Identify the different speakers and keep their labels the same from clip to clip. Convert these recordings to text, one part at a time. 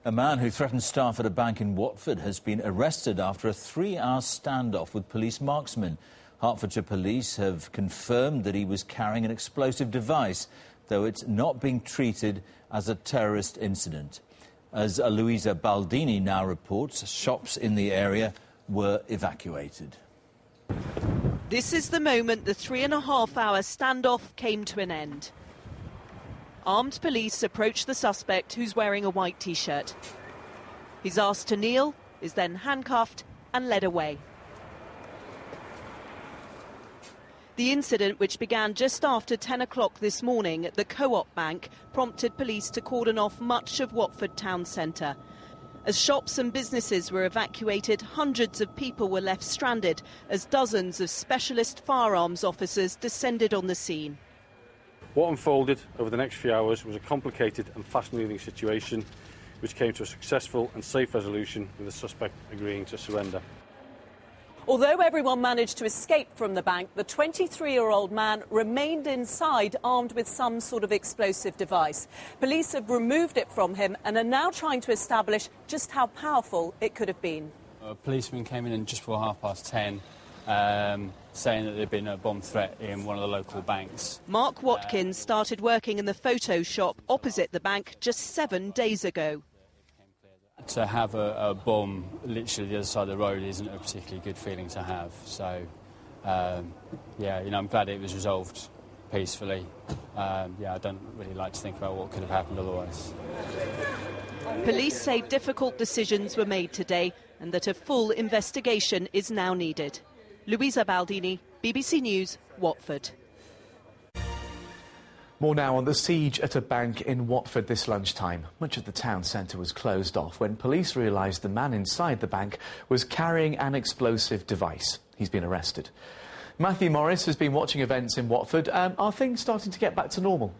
Speaker 1: A man who threatened staff at a bank in Watford has been arrested after a 3-hour standoff with police marksmen. Hertfordshire police have confirmed that he was carrying an explosive device, though it's not being treated as a terrorist incident. As Louisa Baldini now reports, shops in the area were evacuated.
Speaker 2: This is the moment the 3.5-hour standoff came to an end. Armed police approach the suspect, who's wearing a white T-shirt. He's asked to kneel, is then handcuffed and led away. The incident, which began just after 10 o'clock this morning at the Co-op Bank, prompted police to cordon off much of Watford town centre. As shops and businesses were evacuated, hundreds of people were left stranded as dozens of specialist firearms officers descended on the scene.
Speaker 3: What unfolded over the next few hours was a complicated and fast-moving situation which came to a successful and safe resolution, with the suspect agreeing to surrender.
Speaker 2: Although everyone managed to escape from the bank, the 23-year-old man remained inside, armed with some sort of explosive device. Police have removed it from him and are now trying to establish just how powerful it could have been.
Speaker 4: A policeman came in just before 10:30, saying that there'd been a bomb threat in one of the local banks.
Speaker 2: Mark Watkins started working in the photo shop opposite the bank just 7 days ago.
Speaker 4: To have a bomb literally the other side of the road isn't a particularly good feeling to have. So, yeah, I'm glad it was resolved peacefully. I don't really like to think about what could have happened otherwise.
Speaker 2: Police say difficult decisions were made today and that a full investigation is now needed. Louisa Baldini, BBC News, Watford.
Speaker 5: More now on the siege at a bank in Watford this lunchtime. Much of the town centre was closed off when police realised the man inside the bank was carrying an explosive device. He's been arrested. Matthew Morris has been watching events in Watford. Are things starting to get back to normal?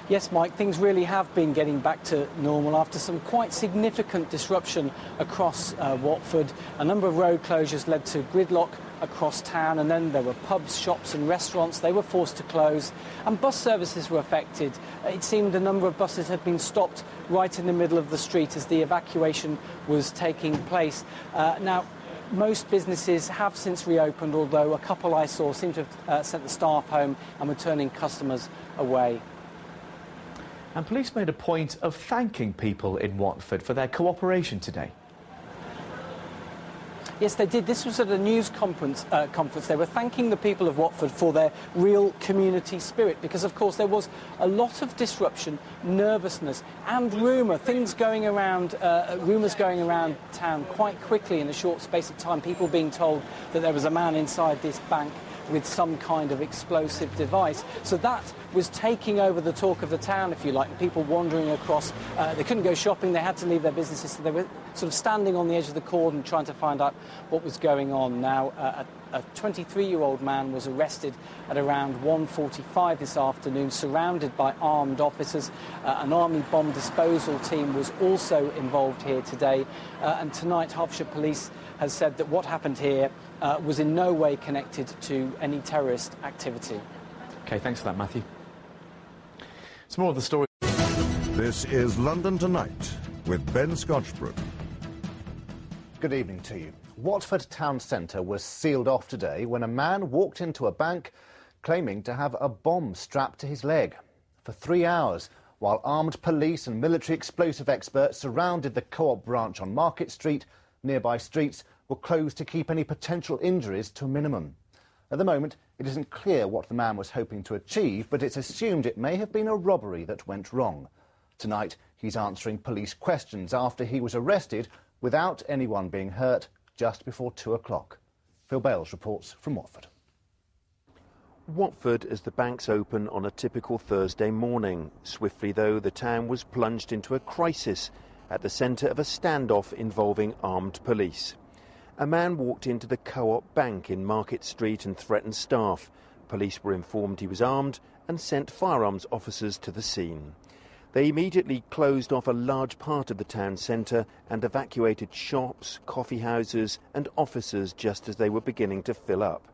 Speaker 6: Yes, Mike, things really have been getting back to normal after some quite significant disruption across Watford. A number of road closures led to gridlock across town, and then there were pubs, shops and restaurants. They were forced to close, and bus services were affected. It seemed a number of buses had been stopped right in the middle of the street as the evacuation was taking place. Now, most businesses have since reopened, although a couple I saw seem to have sent the staff home and were turning customers away.
Speaker 5: And police made a point of thanking people in Watford for their cooperation today.
Speaker 6: Yes, they did. This was at a news conference. They were thanking the people of Watford for their real community spirit, because, of course, there was a lot of disruption, nervousness and rumours going around town quite quickly in a short space of time, people being told that there was a man inside this bank with some kind of explosive device. So that was taking over the talk of the town, if you like. People wandering across, they couldn't go shopping, they had to leave their businesses, so they were sort of standing on the edge of the cordon trying to find out what was going on. Now, a 23-year-old man was arrested at around 1:45 this afternoon, surrounded by armed officers. An army bomb disposal team was also involved here today, and tonight Hertfordshire Police has said that what happened here was in no way connected to any terrorist activity.
Speaker 5: OK, thanks for that, Matthew. Some more of the story.
Speaker 7: This is London Tonight with Ben Scotchbrook.
Speaker 8: Good evening to you. Watford town centre was sealed off today when a man walked into a bank claiming to have a bomb strapped to his leg. For 3 hours, while armed police and military explosive experts surrounded the Co-op branch on Market Street, nearby streets were closed to keep any potential injuries to a minimum. At the moment, it isn't clear what the man was hoping to achieve, but it's assumed it may have been a robbery that went wrong. Tonight, he's answering police questions after he was arrested without anyone being hurt just before 2 o'clock. Phil Bales reports from Watford.
Speaker 9: Watford as the banks open on a typical Thursday morning. Swiftly, though, the town was plunged into a crisis at the centre of a standoff involving armed police. A man walked into the Co-op Bank in Market Street and threatened staff. Police were informed he was armed and sent firearms officers to the scene. They immediately closed off a large part of the town centre and evacuated shops, coffee houses and offices just as they were beginning to fill up.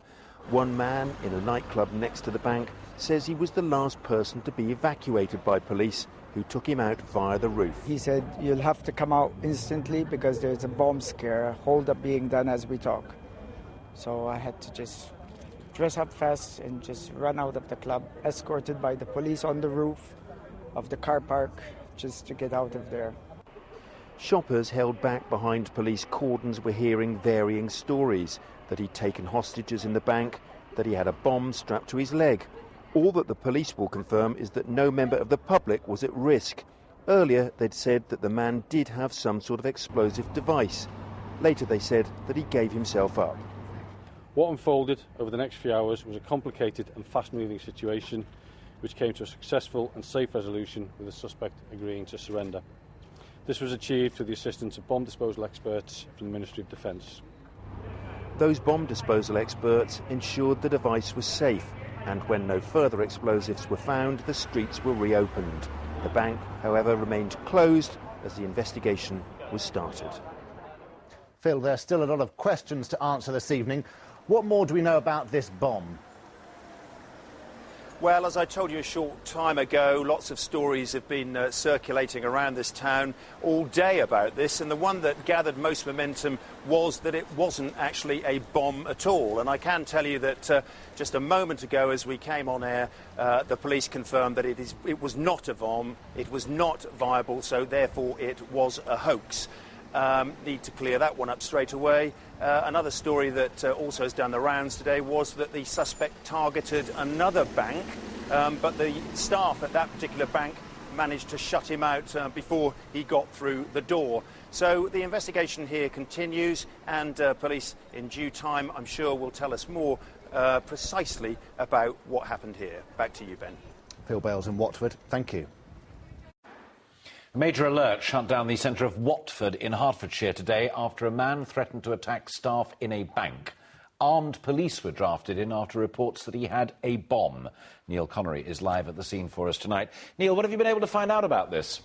Speaker 9: One man in a nightclub next to the bank says he was the last person to be evacuated by police who took him out via the roof.
Speaker 10: He said, "You'll have to come out instantly because there's a bomb scare, hold up being done as we talk." So I had to just dress up fast and just run out of the club, escorted by the police on the roof of the car park just to get out of there.
Speaker 9: Shoppers held back behind police cordons were hearing varying stories, that he'd taken hostages in the bank, that he had a bomb strapped to his leg. All that the police will confirm is that no member of the public was at risk. Earlier, they'd said that the man did have some sort of explosive device. Later, they said that he gave himself up.
Speaker 3: What unfolded over the next few hours was a complicated and fast-moving situation which came to a successful and safe resolution with the suspect agreeing to surrender. This was achieved through the assistance of bomb disposal experts from the Ministry of Defence.
Speaker 9: Those bomb disposal experts ensured the device was safe, and when no further explosives were found, the streets were reopened. The bank, however, remained closed as the investigation was started.
Speaker 8: Phil, there's still a lot of questions to answer this evening. What more do we know about this bomb?
Speaker 9: Well, as I told you a short time ago, lots of stories have been circulating around this town all day about this, and the one that gathered most momentum was that it wasn't actually a bomb at all. And I can tell you that just a moment ago, as we came on air, the police confirmed that it was not a bomb, it was not viable, so therefore it was a hoax. Need to clear that one up straight away. Another story that also has done the rounds today was that the suspect targeted another bank, but the staff at that particular bank managed to shut him out before he got through the door. So the investigation here continues, and police in due time, I'm sure, will tell us more precisely about what happened here. Back to you, Ben.
Speaker 8: Phil Bales in Watford, thank you.
Speaker 11: A major alert shut down the centre of Watford in Hertfordshire today after a man threatened to attack staff in a bank. Armed police were drafted in after reports that he had a bomb. Neil Connery is live at the scene for us tonight. Neil, what have you been able to find out about this?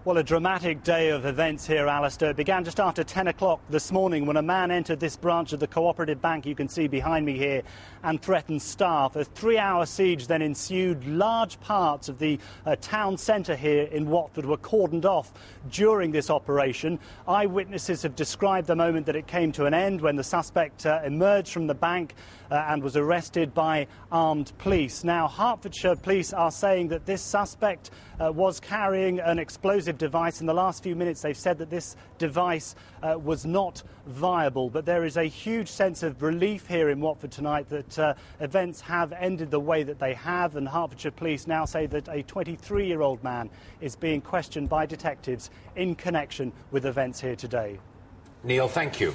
Speaker 12: Well, a dramatic day of events here, Alistair. It began just after 10 o'clock this morning when a man entered this branch of the co-operative bank you can see behind me here and threatened staff. A 3-hour siege then ensued. Large parts of the town centre here in Watford were cordoned off during this operation. Eyewitnesses have described the moment that it came to an end when the suspect emerged from the bank and was arrested by armed police. Now, Hertfordshire police are saying that this suspect was carrying an explosive device. In the last few minutes, they've said that this device was not viable. But there is a huge sense of relief here in Watford tonight that events have ended the way that they have. And Hertfordshire police now say that a 23-year-old man is being questioned by detectives in connection with events here today.
Speaker 11: Neil, thank you.